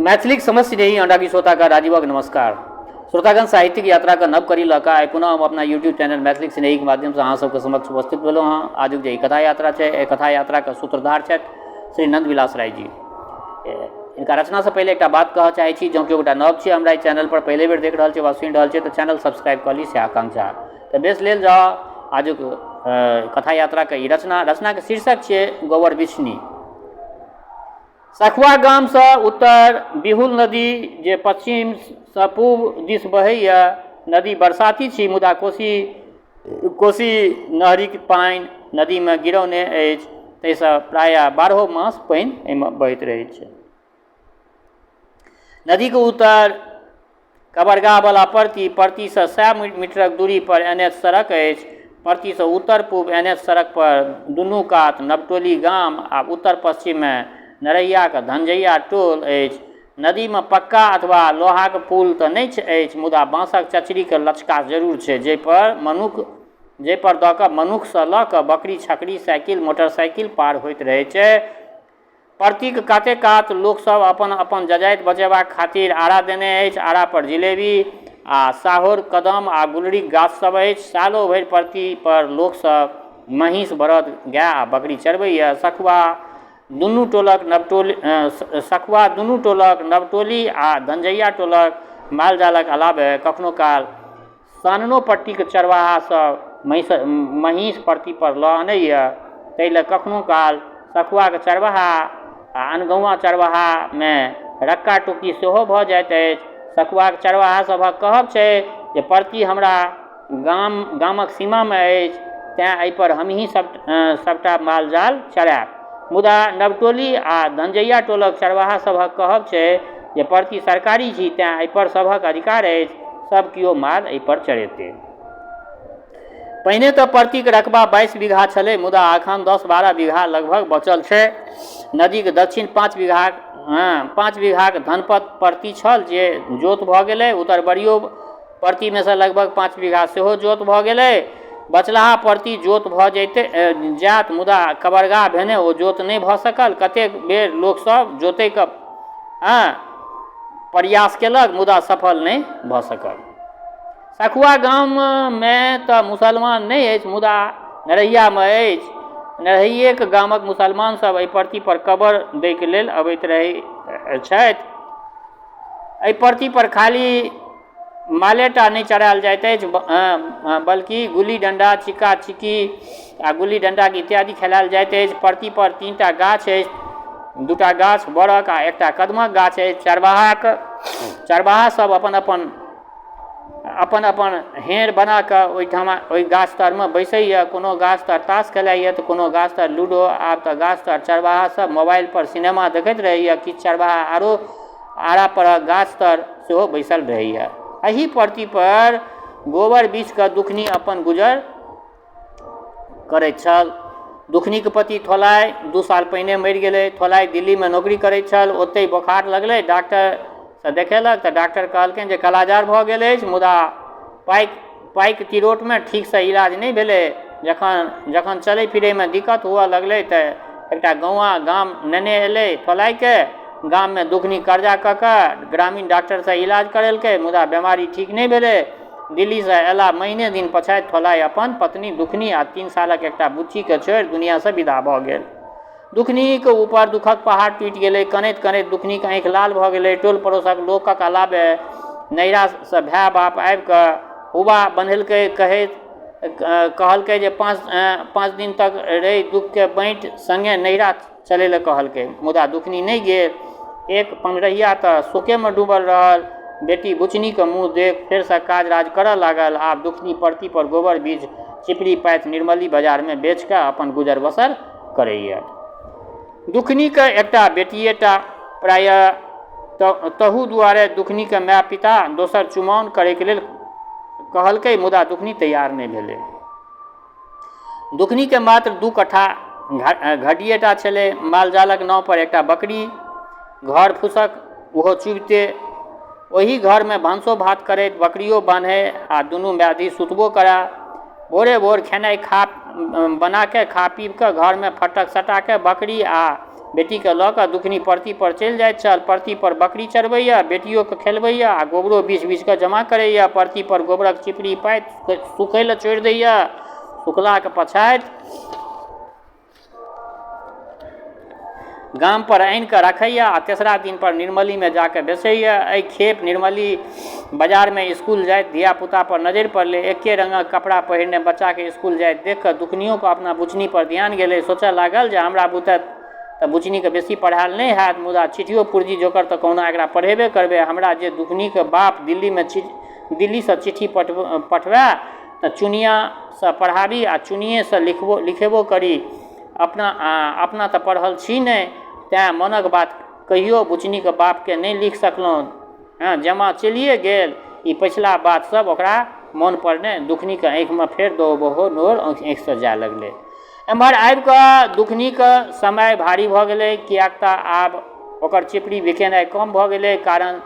मैथिलीक समस्त नहीं अंडा की श्रोतागण राजीवक नमस्कार। श्रोतागण साहित्यिक यात्रा का नव करी लऽ आइ पुनः हम अपना यूट्यूब चैनल मैथिलीक स्नेही के माध्यम से अहाँ सबके समक्ष उपस्थित भेलहुँ हँ। आजुक जे कथा यात्रा है, एहि कथा यात्रा के सूत्रधार छथि श्री नंदविलास राय जी। इनका रचना से पहले एक बात कह चाहे छी, जँ केओ गोटा नव छै हमरा चैनल पर पहले बेर देख रहा है वा सुनि रहा है तो चैनल सब्सक्राइब कर ली से आकांक्षा। तो बेस लेल जाओ आजुक कथा यात्रा के रचना के शीर्षक है गोबर बिछनी। सखुआ गाम से उत्तर बिहुल नदी जे पश्चिम से पूर्व दिस बहैया नदी बरसाती छी, मुदा कोसी नहरी पानि नदी में गिरौने अछि, ताहिसँ प्राय 12 मास पानि एहिमे बहैत रहै छै। नदी के उत्तर कबरगा वाला परती से 100 मीटरक दूरी पर NH सड़क अछि। परती से उत्तर पूर्व NH सड़क पर दुनू कात नवटोली गाम आ उत्तर पश्चिम में नरैया के धनजैया टोल अछि। नदी में पक्का अथवा लोहा के पुल तो नहीं अछि, मुदा बाँसक चचरी के लचका जरूर छै, जाहि पर दऽ कऽ मनुख से लऽ कऽ बकरी छकरी साइकिल मोटरसाइकिल पार होइत रहै छै। परतीक काते कात लोक सब अपन अपन जजाइत बचेबाक खातिर आड़ा देने अछि। आड़ा पर जिलेबी आ साहोर कदम आ गुलरी गाछ सब अछि। सालो भरि परती पर लोक सब महींस बरद गाय आ बकरी चरबैया। सखुआ दुनू टोलक नवटोली आ धनजैया टोलक मालजालक अलावे कखनो काल साननो पट्टी के चरवाहा सब महींस परती पर लऽ आनैया। ताहि लए कखनो काल सखुआ के चरवाहा आ अनगौआ चरवाहा में रक्का टुक्की सेहो भऽ जाइत अछि। सखुआ के चरवाहा सभक कहब छै जे परती हमरा गामक सीमा में अछि, तैं एहि पर हमही सबटा मालजाल चरायब। मुदा नवटोली आ धनजैया टोलक चरवाहा सभक कहब छै जे परती सरकारी छी, तैं एहि पर सभक अधिकार अछि, सब किओ माल एहि पर चरेतै। पहिने तऽ परतीक रकबा 22 बीघा छलै, मुदा अखन 10-12 बीघा लगभग बचल छै। नदी के दक्षिण 5 बीघाक धनपत परती छल जे जोत भऽ गेलै। उत्तर बड़ियो परती में से लगभग 5 बीघा सेहो जोत भऽ गेलै। बचलाहा परती जोत भऽ जायत, मुदा कबरगा भेने ओ जोत नहीं भऽ सकल। कतेक बेर लोक सब जोतै के प्रयास केलक, मुदा सफल नहीं भऽ सकल। सखुआ गाम में तऽ मुसलमान नहीं अछि, मुदा नरैया में अछि। नरहैयेक गामक मुसलमान सब एहि परती पर कबर दै के लेल अबैत रहै छथि। एहि परती पर खाली मालेटा नहीं चढ़ायल जाइत अछि, बल्कि गुल्ली डंडा चिक्का चिक्की आ गुल्ली डंडा इत्यादि खेलायल जाइत अछि। परती पर 3टा गाछ अछि, 2टा गाछ बड़क आ 1टा कदमक गाछ अछि। चरवाहा सब अपन अपन हेर बना कऽ ओहि गाछ तर में बैसैया। कोनो गाछ तर ताश खेलाइया तऽ कोनो गाछ तर लूडो। आब तऽ गाछ तर चरवाहा सब मोबाइल पर सिनेमा देखैत रहैया। किछु चरवाहा आड़ा पर गाछ तर सेहो बैसल रहैया। एही परती पर गोबर बीछ कऽ दुखनी अपन गुजर करैत छल। दुखनी के पति थोलाई 2 साल पहिने मरि गेलै। थोलाई दिल्ली में नौकरी करैत छल। ओतहि बोखार लगलै, डॉक्टर से देखेलक तऽ डॉक्टर कहलखिन जे कालाजार भऽ गेल अछि, मुदा पाइक तिरोट में ठीक से इलाज नहीं भेलै। जखन चलै फिरै में दिक्कत हुअ लगलै तऽ एकटा गाम नेने एलै थोलाई के। गाम में दुखनी कर्जा कऽ कऽ ग्रामीण डॉक्टर से इलाज करेलकै, मुदा बीमारी ठीक नहीं भेलै। दिल्ली से एला महीने दिन पछाति थोलाई अपन पत्नी दुखनी आ 3 सालक एकटा बुच्ची के छोड़ि दुनिया से विदा भऽ गेल। दुखनी के ऊपर दुखक पहाड़ टूटि गेलै। कनैत कनैत दुखनी के आँखि लाल भऽ गेलै। टोल पड़ोसक लोकक अलावे नैहरा से भाय बाप आबि कऽ हुबा बन्हेलकै, कहलकै जे 5 दिन तक रहि दुख के बाँटि संगे नैहरा चलै लए कहलकै। मुदा दुखनी नहीं गेल। एक पंगरहिया तऽ शोके में डूबल रहल। बेटी बुचनी के मुँह देख फेर से काज राज करऽ लागल। आब दुखनी परती पर गोबर बीज चिपड़ी पाथि निर्मली बाजार में बेच कऽ अपन गुजर बसर करैया। दुखनी के एकटा बेटिएटा प्राय तहू दुआरे दुखनी के माय पिता दोसर चुमाओन करे के लेल कहलकै, मुदा दुखनी तैयार नहीं भेलै। दुखनी के मात्र 2 कट्ठा घटिएटा छलै। मालजालक नाव पर एकटा बकरी, घर फूसक ओहो चुबिते। ओही घर में भानसो भात करैत, बकरियो बान्है आ दुनू मायधी सुतबो करै। भोरे भोर खेनाइ बना के खा पीब के घर में फटक सटा के बकरी आ बेटीके लऽ कऽ दुखनी परती पर चलि जाइत छल। परती पर बकरी चरबैया, बेटियोके खेलबैया आ गोबरो बीछ बीछ कऽ जमा करैया। परती पर गोबरक चिपड़ी पाथि सुखै लए छोड़ि दैया। सुखलाके पछाति गाम पर आनि कऽ रखैया आ तेसरा दिन पर निर्मलीमे जाके बेचैया। एहि खेप निर्मली बाजारमे स्कूल जाइत धियापुता पर नजरि पड़लै। एके रंगक कपड़ा पहिरने बच्चाके स्कूल जाइत देख कऽ दुखनियोके अपना बुचनी पर ध्यान गेलै। सोचऽ लागल जे हमरा बुते तऽ बुचनीके बेसी पढ़ायल नहि हैत, मुदा चिट्ठियो पुर्जी जोकर तऽ कहुना एकरा पढ़ेबे करबै। हमरा जे दुखनीके बाप दिल्लीसँ चिट्ठी पठबै तऽ चुनियासँ पढ़ाबी आ चुनियेसँ लिखेबो करी। अपना तऽ पढ़ल छी नहि, तेँ मोनक बात कहियो बुचनीके बापके नहि लिख सकलहुँ। जमा चलिए गेल। ई पछिला बात सब ओकरा मोन पर ने दुखनीके आँखिमे फेर दो नोर आँखिसँ जाय लगलै। एम्हर आबि कऽ दुखनीके समय भारी भऽ गेलै, किएक तऽ आब ओकर चिपड़ी बिकेनाइ कम भऽ गेलै। कारण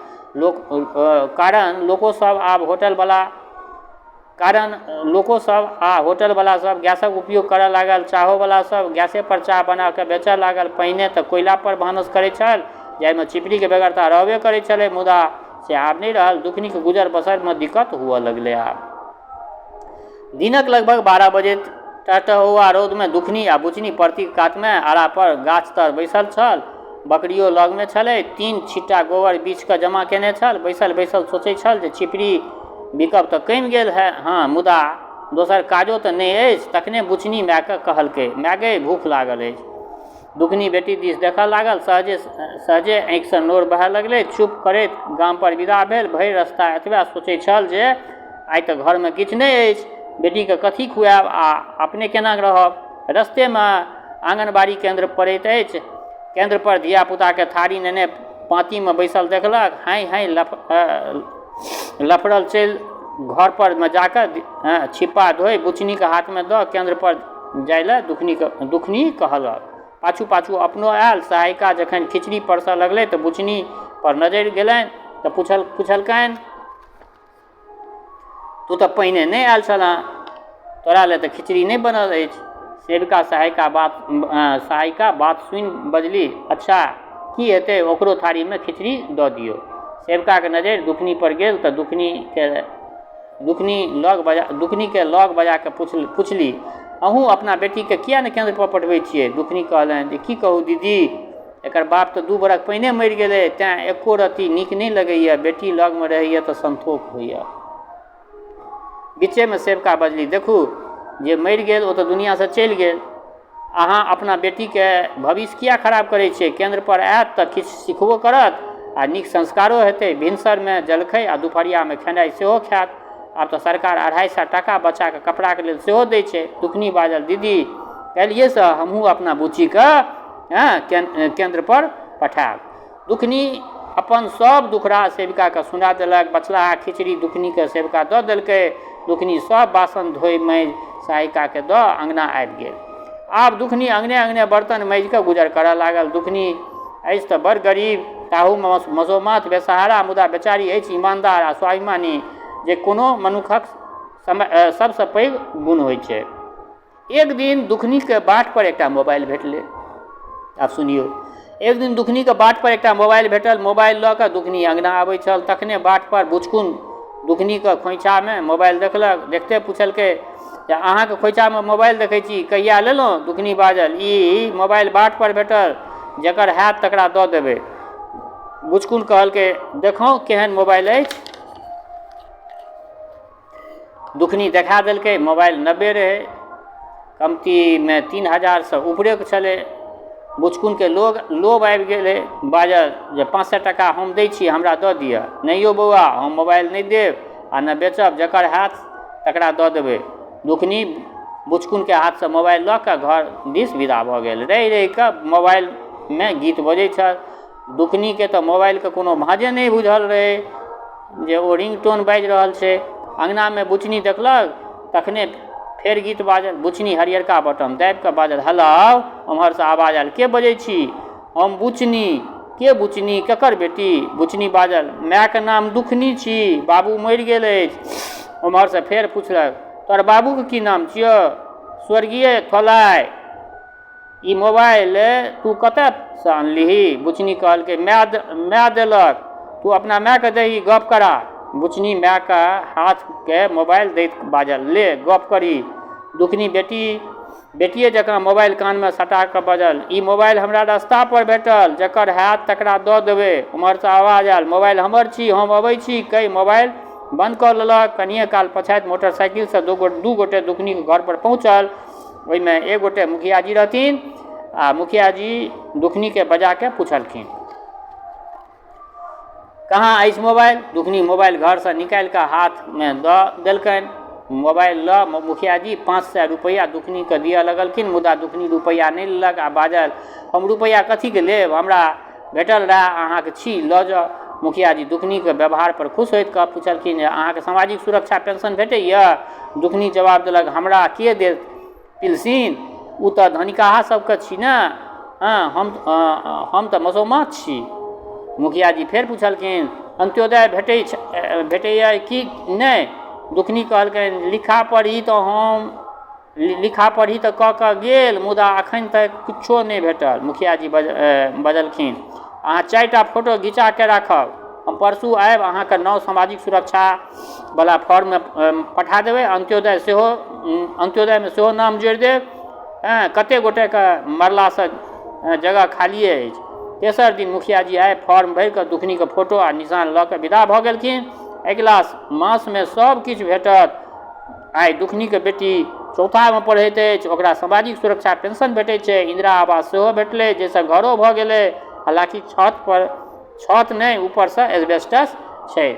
लोकोसब आ होटलवला सब गैसक उपयोग करऽ लागल। चाहोवला सब गैसे पर चाह बना कऽ बेचऽ लागल। पहिने तऽ कोयला पर भानस करै छल, जाहिमे चिपड़ीके बेगरता रहबे करै छलै, मुदा से आब नहि रहल। दुखनीके गुजर बसरमे दिक्कत हुअ लगलै। आब दिनक लगभग 12 बजे टटहुआ रौदमे दुखनी आ बुचनी परतीक कातमे आड़ा पर गाछ तर बैसल छल। बकरियो लगमे छलै। 3 छिट्टा गोबर बीछ कऽ जमा केने छल। बैसल बैसल सोचै छल जे चिपड़ी बिकब तऽ कमि गेल है, मुदा दोसर काजो तऽ नहि अछि। तखने बुचनी मायके कहलकै, माय गै भूख लागल अछि। दुखनी बेटी दिस देखऽ लागल। सहजे आँखिसँ नोर बहय लगलै। चुप करैत गाम पर विदा भेल। भरि रस्ता एतबे सोचै छल जे आइ तऽ घरमे किछु नहि अछि, बेटीके कथी खुआएब आ अपने केना रहब। रस्तेमे आँगनबाड़ी केन्द्र पड़ैत अछि। केन्द्र पर धियापुताके थारी नेने पाँतीमे बैसल देखलक। हाय लफड़ल चलि घर परमे जाकऽ छिप्पा धोइ बुचनीके हाथमे दऽ केन्द्र पर जाय लए दुखनी कहलक। पाछू पाछू अपनो आयल। सहायिका जखन खिचड़ी परसऽ लगलै तऽ बुचनी पर नजरि गेलनि तऽ पुछलकनि, तू तऽ पहिने नहि आयल छलऽ, तोरा लए तऽ खिचड़ी नहि बनल अछि। सेविका सहायिका बात सुनि बजली, अच्छा की हेतै, ओकरो थारीमे खिचड़ी दऽ दियौ। सेविकाके नजरि दुखनी पर गेल तऽ दुखनीके लग बजा कऽ पुछली, अहूँ अपना बेटीके किया नहि केन्द्र पर पठबै छियै। दुखनी कहलनि जे की कहू दीदी, एकर बाप तऽ 2 बरख पहिने मरि गेलै, तेँ एको रत्ती नीक नहि लगैए। बेटी लगमे रहैए तऽ संतोष होइए। बीचेमे सेविका बजली, देखू जे मरि गेल ओ तऽ दुनिआँसँ चलि गेल, अहाँ अपना बेटीके भविष्य किया खराब करै छियै। केन्द्र पर आयत तऽ किछु सिखबो करत आ नीक संस्कारो हेतै। भिनसरमे जलखै आ दुपहरियामे खेनाइ सेहो खायत। आब तऽ सरकार 250 टाका बच्चाके कपड़ाके लेल सेहो दै छै। दुखनी बाजल, दीदी काल्हिएसँ हमहूँ अपना बुच्चीके केन्द्र पर पठायब। दुखनी अपन सब दुखड़ा सेविकाके सुना देलक। बचलाहा खिचड़ी दुखनीके सेविका दऽ देलकै। दुखनी सब बासन धोइ माँजि सहायिकाके दऽ अँगना आबि गेल। आब दुखनी अँगने बर्तन माँजि कऽ गुजर करऽ लागल। दुखनी अछि तऽ बड़ गरीब, ताहू मसोमात बेसहारा, मुदा बेचारी अछि ईमानदार आ स्वाभिमानी, जे कोनो मनुखक सबसँ पैघ गुण होइ छै। एक दिन दुखनीके बाट पर एकटा मोबाइल भेटलै। आब सुनियौ, एक दिन दुखनीके बाट पर एकटा मोबाइल भेटल। मोबाइल लऽ कऽ दुखनी अँगना आबै छल। तखने बाट पर बुचकुन दुखनीके खोइछामे मोबाइल देखलक। देखते पुछलकै जे अहाँके खोइछामे मोबाइल देखै छी, कहिया लेलहुँ। दुखनी बाजल, ई मोबाइल बाट पर भेटल, जकर हैत तकरा दऽ देबै। बुचकुन कहलकै, देखौँ केहन मोबाइल अछि। दुखनी देखा देलकै। मोबाइल 90 रहै, कमतीमे 3000सँ ऊपरेके छलै। बुचकुनके लोभ आबि गेलै। बाजल जे 500 टाका हम दै छी, हमरा दऽ दिअ। नहि यौ बौआ, हम मोबाइल नहि देब आ नहि बेचब, जकर हैत तकरा दऽ देबै। दुखनी बुचकुनके हाथसँ मोबाइल लऽ कऽ घर दिस विदा भऽ गेल। रहि रहि कऽ मोबाइलमे गीत बजै छल। दुखनीके तऽ मोबाइलके कोनो भाँजे नहि बुझल रहै जे ओ रिंगटोन बाजि रहल छै। अँगनामे बुचनी देखलक, तखने फेर गीत बाजल। बुचनी हरियरका बटन दाबि कऽ बाजल, हेलो। ओम्हरसँ आवाज आयल, के बजै छी। हम बुचनी। के बुचनी, केकर बेटी। बुचनी बाजल, मायके नाम दुखनी छी, बाबू मरि गेल अछि। ओम्हरसँ फेर पुछलक, तोहर बाबूके की नाम छियौ। स्वर्गीय थोलाइ। ई मोबाइल तू कतऽसँ अनलिही? बुचनी कहलकै माय देलक। तू अपना मायके दही, गप करा। बुचनी मायके हाथके मोबाइल दैत बाजल, ले गप करी। दुखनी बेटिए जकाँ मोबाइल कानमे सटा कऽ बजल, ई मोबाइल हमरा रास्ता पर भेटल, जकर हैत तकरा दऽ देबै। उम्हरसँ आवाज आयल, मोबाइल हमर छी, हम अबै छी। कई मोबाइल बंद कऽ लेलक। कनिए काल पछात मोटरसाइकिलसँ दू गोटे दुखनीके घर पर पहुँचल। ओहिमे एक गोटे मुखिया जी रहथिन, आ मुखिया जी दुखनीके बजाके पूछलखिन, कहाँ अछि मोबाइल? दुखनी मोबाइल घरसँ निकालि कऽ हाथमे दऽ देलकनि। मोबाइल लऽ मुखिया जी 500 रुपैआ दुखनीके दिअ लगलखिन, मुदा दुखनी रुपैआ नहि लेलक आ बाजल, हम रुपैआ कथीके लेब, हमरा भेटल रहए, अहाँके छी, लऽ जाउ। मुखिया जी दुखनीके व्यवहार पर खुश होइत कऽ पूछलखिन जे अहाँके सामाजिक सुरक्षा पेंशन भेटैए? दुखनी जवाब देलक, हमरा के देत पिलसिन, ओ तऽ धनिकाहा सबके छी ने, हम तऽ मसोमात छी। मुखिया जी फेर पूछलखिन, अंत्योदय भेटैए कि नहि? दुखनी कहलखिन, लिखा पढ़ी तऽ कऽ कऽ गेल, मुदा एखन तक किछो नहि भेटल। मुखिया जी बजलखिन, अहाँ 4टा फोटो घिचा के राखब, हम परसू आयब, अहाँके नाम सामाजिक सुरक्षा वला फॉर्ममे पठा देबै, अंत्योदयमे सेहो नाम जोड़ि देब। कतेक गोटेके मरलासँ जगह खालिए अछि। तेसर दिन मुखिया जी आइ फॉर्म भरि कऽ दुखनीके फोटो आ निशान लऽ कऽ विदा भऽ गेलखिन। अगिला मासमे सब किछु भेटत। आइ दुखनीके बेटी चौथामे पढ़ैत अछि, ओकरा सामाजिक सुरक्षा पेंशन भेटैत छै, इंदिरा आवास सेहो भेटलै, जाहिसँ घरो भऽ गेलै। हालांकि छत नहि, ऊपरसँ एस्बेस्टस छै।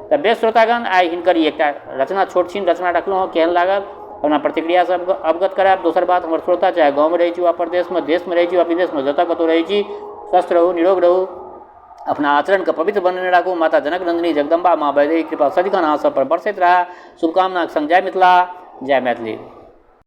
तऽ बेस श्रोतागण, आइ हिनकर एकटा रचना, छोट छीन रचना रखलहुँ हँ, केहन लागल अपना प्रतिक्रियासँ अवगत करायब। दोसर बात, हमर श्रोता चाहे गाँवमे रहै छी वा प्रदेशमे, देशमे रहै छी वा विदेशमे, जतऽ कतहु रहै छी, स्वस्थ रहू, निरोग रहू, अपना आचरणके पवित्र बनेने राखू। माता जनक नंदिनी जगदम्बा माँ वैदेही कृपा सदिखन अहाँ सब पर बरसैत रहा। शुभकामनाक संग जय मिथिला, जय मैथिली।